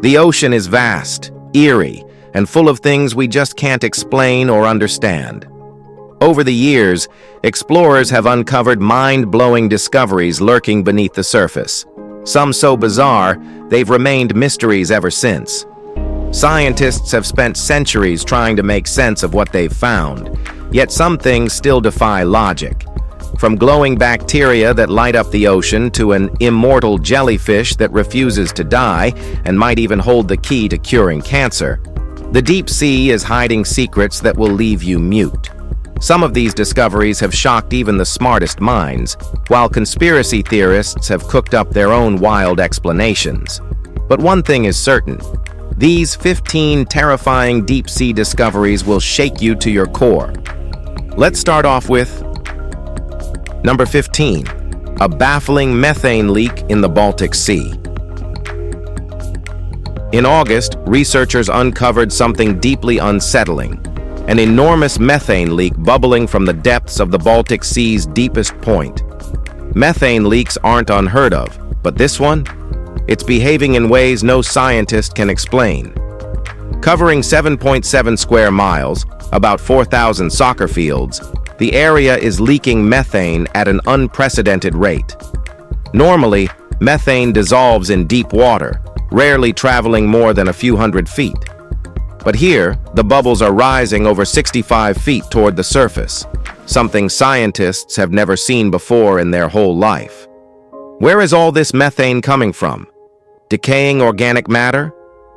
The ocean is vast, eerie, and full of things we just can't explain or understand. Over the years, explorers have uncovered mind-blowing discoveries lurking beneath the surface. Some so bizarre, they've remained mysteries ever since. Scientists have spent centuries trying to make sense of what they've found, yet some things still defy logic. From glowing bacteria that light up the ocean to an immortal jellyfish that refuses to die and might even hold the key to curing cancer, the deep sea is hiding secrets that will leave you mute. Some of these discoveries have shocked even the smartest minds, while conspiracy theorists have cooked up their own wild explanations. But one thing is certain: these 15 terrifying deep-sea discoveries will shake you to your core. Let's start off with number 15, a baffling methane leak in the Baltic Sea. In August, researchers uncovered something deeply unsettling: an enormous methane leak bubbling from the depths of the Baltic Sea's deepest point. Methane leaks aren't unheard of, but this one? It's behaving in ways no scientist can explain. Covering 7.7 square miles, about 4,000 soccer fields, the area is leaking methane at an unprecedented rate. Normally, methane dissolves in deep water, rarely traveling more than a few hundred feet. But here, the bubbles are rising over 65 feet toward the surface, something scientists have never seen before in their whole life. Where is all this methane coming from? Decaying organic matter?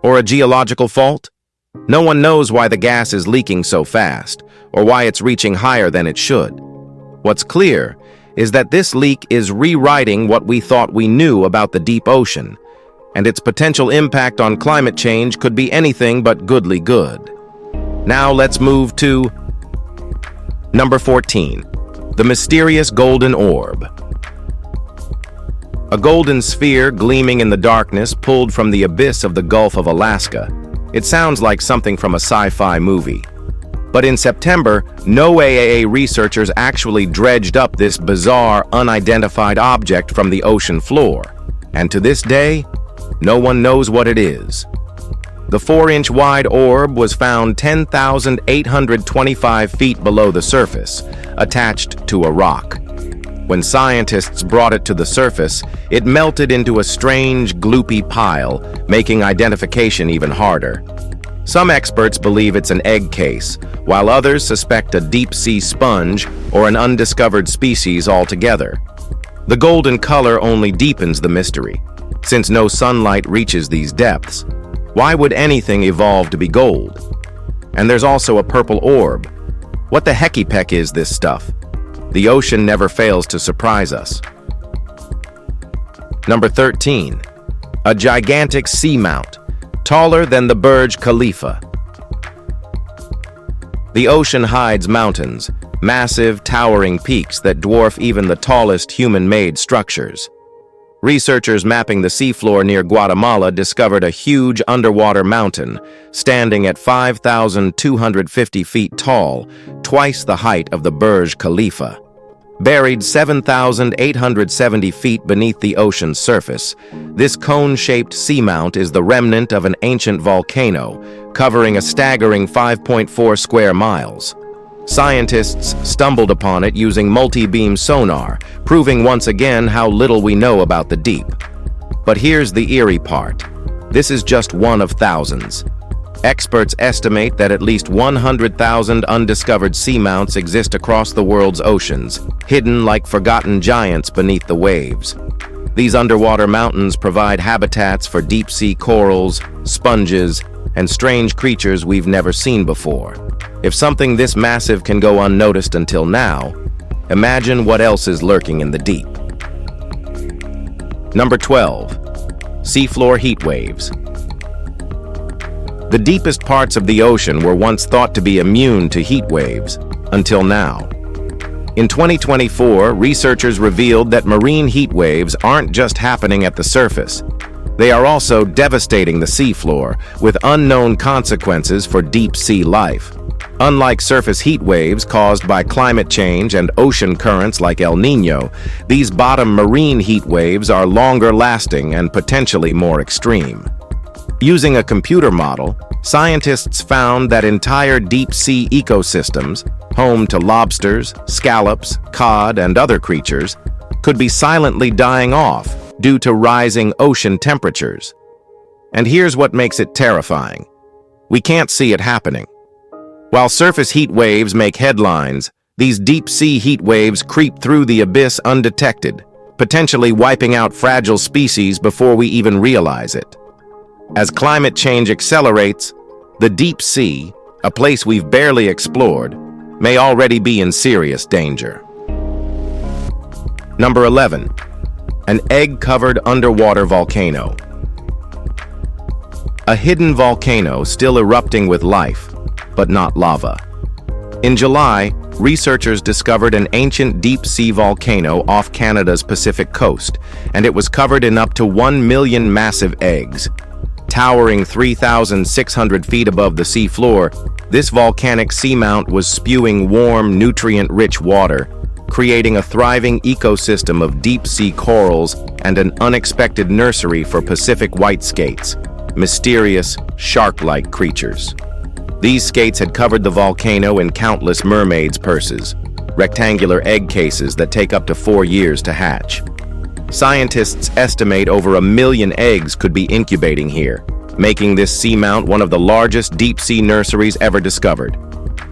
Or a geological fault? No one knows why the gas is leaking so fast, or why it's reaching higher than it should. What's clear is that this leak is rewriting what we thought we knew about the deep ocean, and its potential impact on climate change could be anything but goodly good. Now let's move to number 14, the mysterious golden orb. A golden sphere gleaming in the darkness pulled from the abyss of the Gulf of Alaska. It sounds like something from a sci-fi movie. But in September, NOAA researchers actually dredged up this bizarre, unidentified object from the ocean floor. And to this day, no one knows what it is. The 4-inch wide orb was found 10,825 feet below the surface, attached to a rock. When scientists brought it to the surface, it melted into a strange, gloopy pile, making identification even harder. Some experts believe it's an egg case, while others suspect a deep-sea sponge or an undiscovered species altogether. The golden color only deepens the mystery. Since no sunlight reaches these depths, why would anything evolve to be gold? And there's also a purple orb. What the hecky-peck is this stuff? The ocean never fails to surprise us. Number 13, a gigantic seamount, taller than the Burj Khalifa. The ocean hides mountains, massive, towering peaks that dwarf even the tallest human-made structures. Researchers mapping the seafloor near Guatemala discovered a huge underwater mountain, standing at 5,250 feet tall, twice the height of the Burj Khalifa. Buried 7,870 feet beneath the ocean's surface, this cone-shaped seamount is the remnant of an ancient volcano, covering a staggering 5.4 square miles. Scientists stumbled upon it using multi-beam sonar, proving once again how little we know about the deep. But here's the eerie part. This is just one of thousands. Experts estimate that at least 100,000 undiscovered seamounts exist across the world's oceans, hidden like forgotten giants beneath the waves. These underwater mountains provide habitats for deep-sea corals, sponges, and strange creatures we've never seen before. If something this massive can go unnoticed until now, imagine what else is lurking in the deep. Number 12, seafloor heat waves. The deepest parts of the ocean were once thought to be immune to heat waves, until now. In 2024, researchers revealed that marine heat waves aren't just happening at the surface. They are also devastating the seafloor, with unknown consequences for deep-sea life. Unlike surface heat waves caused by climate change and ocean currents like El Niño, these bottom marine heat waves are longer lasting and potentially more extreme. Using a computer model, scientists found that entire deep-sea ecosystems, home to lobsters, scallops, cod, and other creatures, could be silently dying off due to rising ocean temperatures. And here's what makes it terrifying. We can't see it happening. While surface heat waves make headlines, these deep-sea heat waves creep through the abyss undetected, potentially wiping out fragile species before we even realize it. As climate change accelerates, the deep sea, a place we've barely explored, may already be in serious danger. Number 11. An egg-covered underwater volcano. A hidden volcano still erupting with life, but not lava. In July, researchers discovered an ancient deep-sea volcano off Canada's Pacific coast, and it was covered in up to 1 million massive eggs. Towering 3,600 feet above the seafloor, this volcanic seamount was spewing warm, nutrient-rich water, creating a thriving ecosystem of deep-sea corals and an unexpected nursery for Pacific white skates, mysterious, shark-like creatures. These skates had covered the volcano in countless mermaids' purses, rectangular egg cases that take up to 4 years to hatch. Scientists estimate over 1 million eggs could be incubating here, making this seamount one of the largest deep-sea nurseries ever discovered.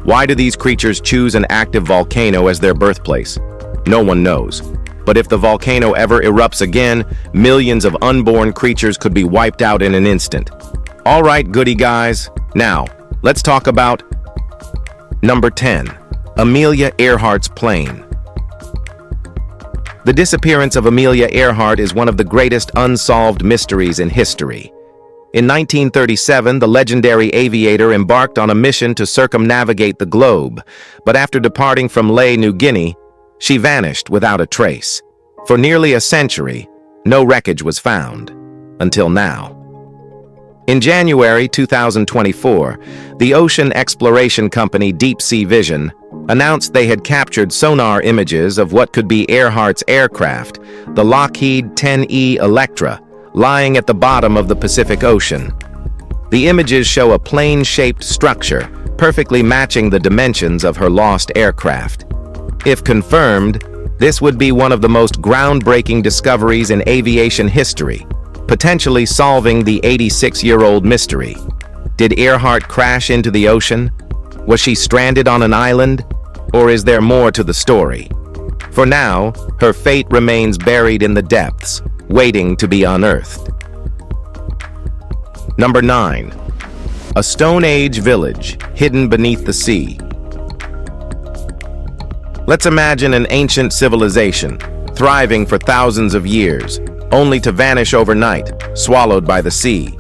Why do these creatures choose an active volcano as their birthplace? No one knows. But if the volcano ever erupts again, millions of unborn creatures could be wiped out in an instant. All right, goody guys. Now, let's talk about number 10, Amelia Earhart's plane. The disappearance of Amelia Earhart is one of the greatest unsolved mysteries in history. In 1937, the legendary aviator embarked on a mission to circumnavigate the globe, but after departing from Lae, New Guinea, she vanished without a trace. For nearly a century, no wreckage was found, until now. In January 2024, the ocean exploration company Deep Sea Vision announced they had captured sonar images of what could be Earhart's aircraft, the Lockheed 10E Electra, lying at the bottom of the Pacific Ocean. The images show a plane-shaped structure, perfectly matching the dimensions of her lost aircraft. If confirmed, this would be one of the most groundbreaking discoveries in aviation history, potentially solving the 86-year-old mystery. Did Earhart crash into the ocean? Was she stranded on an island? Or is there more to the story? For now, her fate remains buried in the depths, waiting to be unearthed. Number 9. A Stone Age village hidden beneath the sea. Let's imagine an ancient civilization, thriving for thousands of years, only to vanish overnight, swallowed by the sea.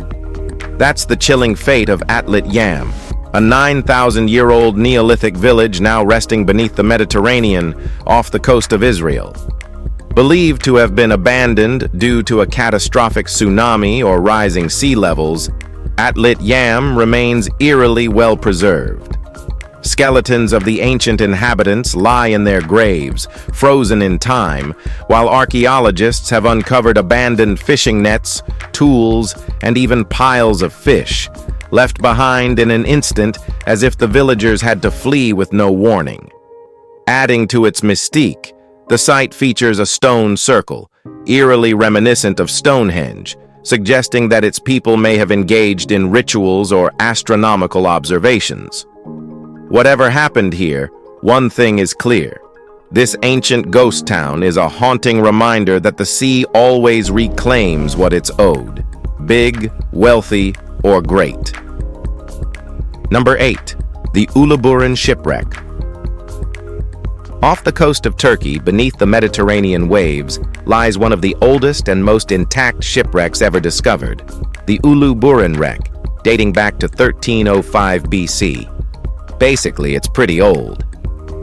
That's the chilling fate of Atlit Yam, a 9,000-year-old Neolithic village now resting beneath the Mediterranean off the coast of Israel. Believed to have been abandoned due to a catastrophic tsunami or rising sea levels, Atlit Yam remains eerily well preserved. Skeletons of the ancient inhabitants lie in their graves, frozen in time, while archaeologists have uncovered abandoned fishing nets, tools, and even piles of fish, left behind in an instant as if the villagers had to flee with no warning. Adding to its mystique, the site features a stone circle, eerily reminiscent of Stonehenge, suggesting that its people may have engaged in rituals or astronomical observations. Whatever happened here, one thing is clear. This ancient ghost town is a haunting reminder that the sea always reclaims what it's owed, big, wealthy, or great. Number 8. The Uluburun Shipwreck. Off the coast of Turkey, beneath the Mediterranean waves, lies one of the oldest and most intact shipwrecks ever discovered, the Uluburun wreck, dating back to 1305 BC. Basically, it's pretty old.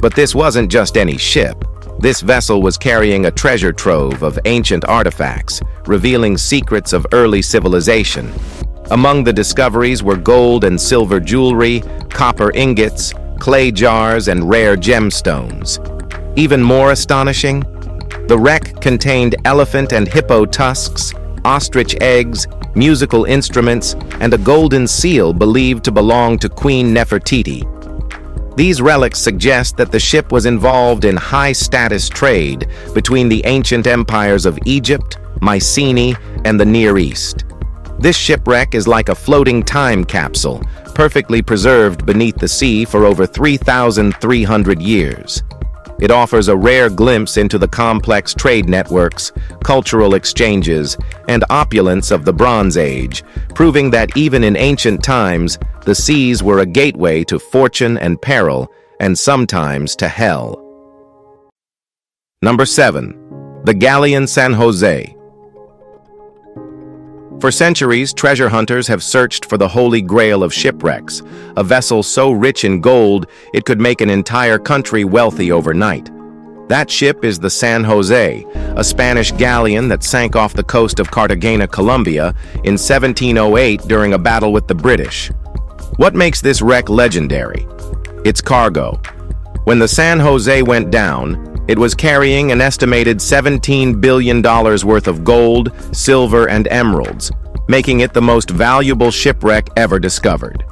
But this wasn't just any ship. This vessel was carrying a treasure trove of ancient artifacts, revealing secrets of early civilization. Among the discoveries were gold and silver jewelry, copper ingots, clay jars, and rare gemstones. Even more astonishing, the wreck contained elephant and hippo tusks, ostrich eggs, musical instruments, and a golden seal believed to belong to Queen Nefertiti. These relics suggest that the ship was involved in high-status trade between the ancient empires of Egypt, Mycenae, and the Near East. This shipwreck is like a floating time capsule, perfectly preserved beneath the sea for over 3,300 years. It offers a rare glimpse into the complex trade networks, cultural exchanges, and opulence of the Bronze Age, proving that even in ancient times, the seas were a gateway to fortune and peril, and sometimes to hell. Number 7. The Galleon San Jose. For centuries, treasure hunters have searched for the holy grail of shipwrecks, a vessel so rich in gold it could make an entire country wealthy overnight. That ship is the San Jose, a Spanish galleon that sank off the coast of Cartagena, Colombia, in 1708 during a battle with the British. What makes this wreck legendary? Its cargo. When the San Jose went down, it was carrying an estimated $17 billion worth of gold, silver, and emeralds, making it the most valuable shipwreck ever discovered.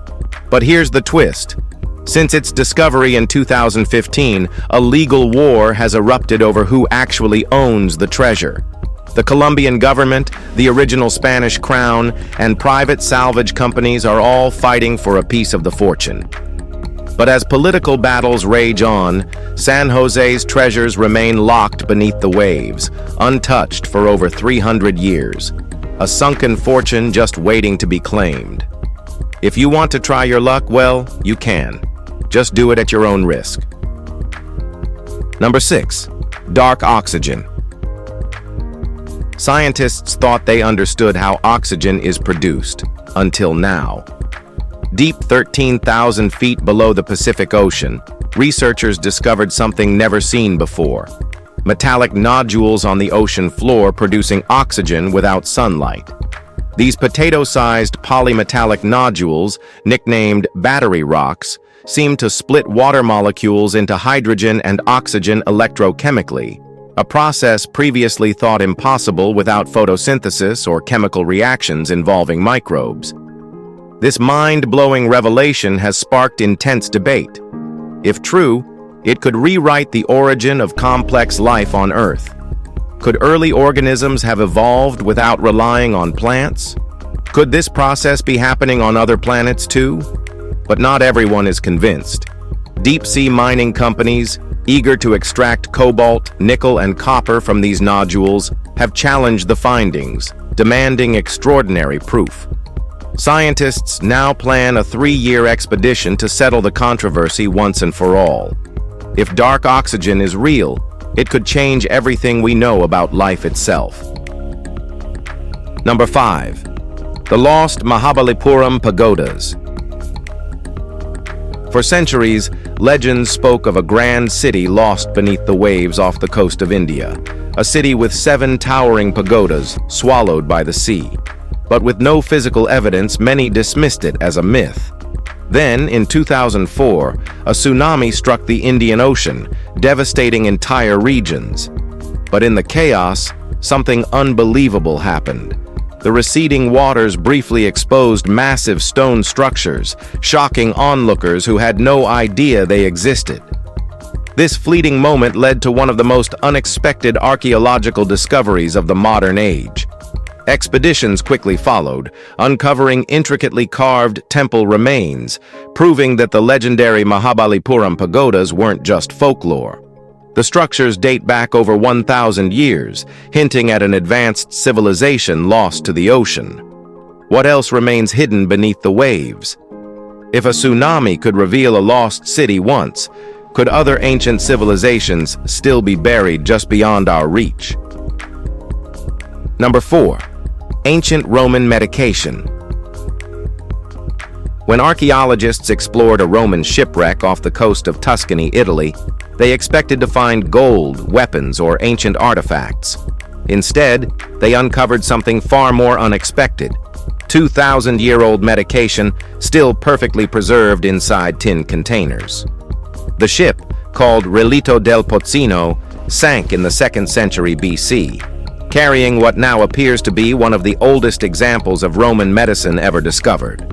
But here's the twist. Since its discovery in 2015, a legal war has erupted over who actually owns the treasure. The Colombian government, the original Spanish crown, and private salvage companies are all fighting for a piece of the fortune. But as political battles rage on, San Jose's treasures remain locked beneath the waves, untouched for over 300 years. A sunken fortune just waiting to be claimed. If you want to try your luck, well, you can. Just do it at your own risk. Number 6. Dark oxygen. Scientists thought they understood how oxygen is produced, until now. Deep 13,000 feet below the Pacific Ocean, researchers discovered something never seen before. Metallic nodules on the ocean floor producing oxygen without sunlight. These potato-sized polymetallic nodules, nicknamed battery rocks, seem to split water molecules into hydrogen and oxygen electrochemically, a process previously thought impossible without photosynthesis or chemical reactions involving microbes. This mind-blowing revelation has sparked intense debate. If true, it could rewrite the origin of complex life on Earth. Could early organisms have evolved without relying on plants? Could this process be happening on other planets too? But not everyone is convinced. Deep-sea mining companies, eager to extract cobalt, nickel, and copper from these nodules, have challenged the findings, demanding extraordinary proof. Scientists now plan a 3-year expedition to settle the controversy once and for all. If dark oxygen is real, it could change everything we know about life itself. Number 5. The lost Mahabalipuram pagodas. For centuries, legends spoke of a grand city lost beneath the waves off the coast of India, a city with 7 towering pagodas swallowed by the sea. But with no physical evidence, many dismissed it as a myth. Then, in 2004, a tsunami struck the Indian Ocean, devastating entire regions. But in the chaos, something unbelievable happened. The receding waters briefly exposed massive stone structures, shocking onlookers who had no idea they existed. This fleeting moment led to one of the most unexpected archaeological discoveries of the modern age. Expeditions quickly followed, uncovering intricately carved temple remains, proving that the legendary Mahabalipuram pagodas weren't just folklore. The structures date back over 1,000 years, hinting at an advanced civilization lost to the ocean. What else remains hidden beneath the waves? If a tsunami could reveal a lost city once, could other ancient civilizations still be buried just beyond our reach? Number 4. Ancient Roman medication. When archaeologists explored a Roman shipwreck off the coast of Tuscany, Italy, they expected to find gold, weapons, or ancient artifacts. Instead, they uncovered something far more unexpected: 2,000-year-old medication still perfectly preserved inside tin containers. The ship, called Relito del Pozzino, sank in the 2nd century BC. carrying what now appears to be one of the oldest examples of Roman medicine ever discovered.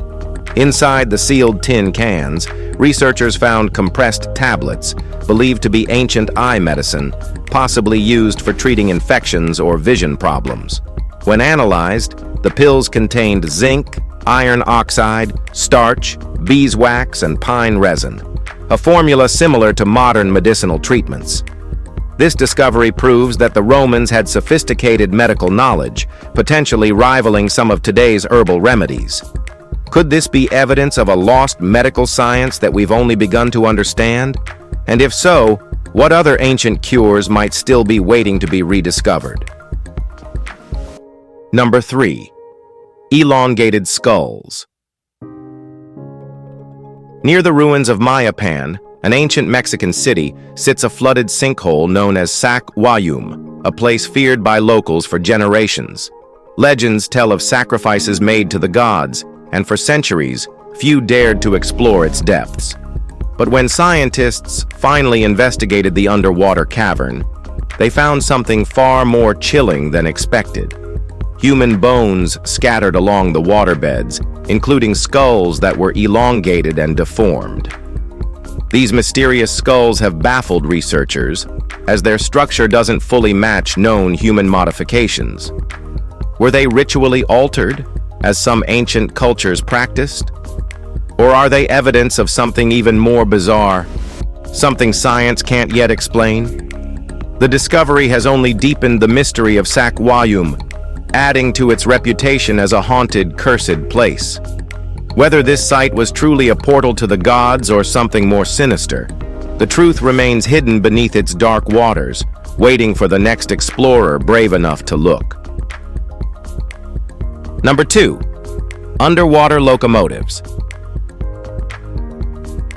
Inside the sealed tin cans, researchers found compressed tablets, believed to be ancient eye medicine, possibly used for treating infections or vision problems. When analyzed, the pills contained zinc, iron oxide, starch, beeswax, and pine resin, a formula similar to modern medicinal treatments. This discovery proves that the Romans had sophisticated medical knowledge, potentially rivaling some of today's herbal remedies. Could this be evidence of a lost medical science that we've only begun to understand? And if so, what other ancient cures might still be waiting to be rediscovered? Number 3. Elongated skulls. Near the ruins of Mayapan, an ancient Mexican city, sits a flooded sinkhole known as Sac Wayum, a place feared by locals for generations. Legends tell of sacrifices made to the gods, and for centuries, few dared to explore its depths. But when scientists finally investigated the underwater cavern, they found something far more chilling than expected. Human bones scattered along the waterbeds, including skulls that were elongated and deformed. These mysterious skulls have baffled researchers, as their structure doesn't fully match known human modifications. Were they ritually altered, as some ancient cultures practiced? Or are they evidence of something even more bizarre, something science can't yet explain? The discovery has only deepened the mystery of Sac Wayum, adding to its reputation as a haunted, cursed place. Whether this site was truly a portal to the gods or something more sinister, the truth remains hidden beneath its dark waters, waiting for the next explorer brave enough to look. Number 2. Underwater locomotives.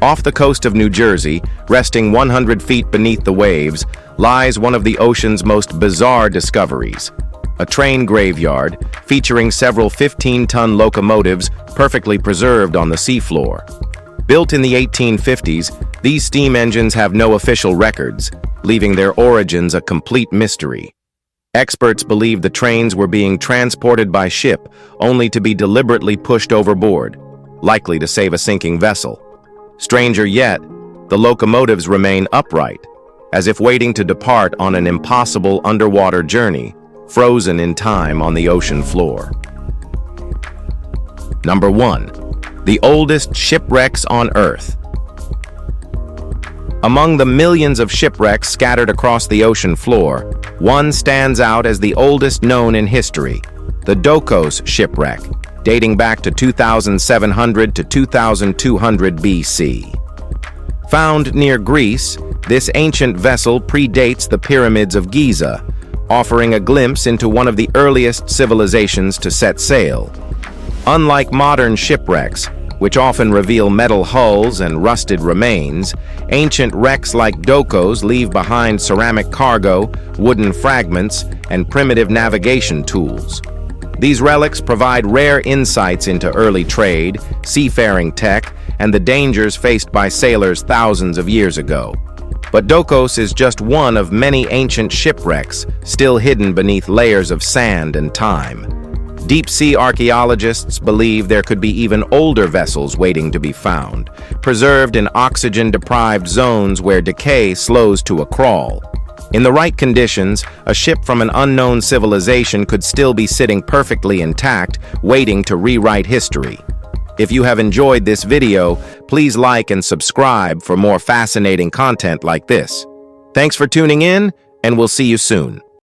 Off the coast of New Jersey, resting 100 feet beneath the waves, lies one of the ocean's most bizarre discoveries. A train graveyard featuring several 15-ton locomotives perfectly preserved on the seafloor. Built in the 1850s, these steam engines have no official records, leaving their origins a complete mystery. Experts believe the trains were being transported by ship, only to be deliberately pushed overboard, likely to save a sinking vessel. Stranger yet, the locomotives remain upright, as if waiting to depart on an impossible underwater journey, frozen in time on the ocean floor. Number 1. The oldest shipwrecks on Earth. Among the millions of shipwrecks scattered across the ocean floor, one stands out as the oldest known in history, the Dokos shipwreck, dating back to 2700 to 2200 BC. Found near Greece, this ancient vessel predates the pyramids of Giza, offering a glimpse into one of the earliest civilizations to set sail. Unlike modern shipwrecks, which often reveal metal hulls and rusted remains, ancient wrecks like Dokos leave behind ceramic cargo, wooden fragments, and primitive navigation tools. These relics provide rare insights into early trade, seafaring tech, and the dangers faced by sailors thousands of years ago. But Dokos is just one of many ancient shipwrecks still hidden beneath layers of sand and time. Deep-sea archaeologists believe there could be even older vessels waiting to be found, preserved in oxygen-deprived zones where decay slows to a crawl. In the right conditions, a ship from an unknown civilization could still be sitting perfectly intact, waiting to rewrite history. If you have enjoyed this video, please like and subscribe for more fascinating content like this. Thanks for tuning in, and we'll see you soon.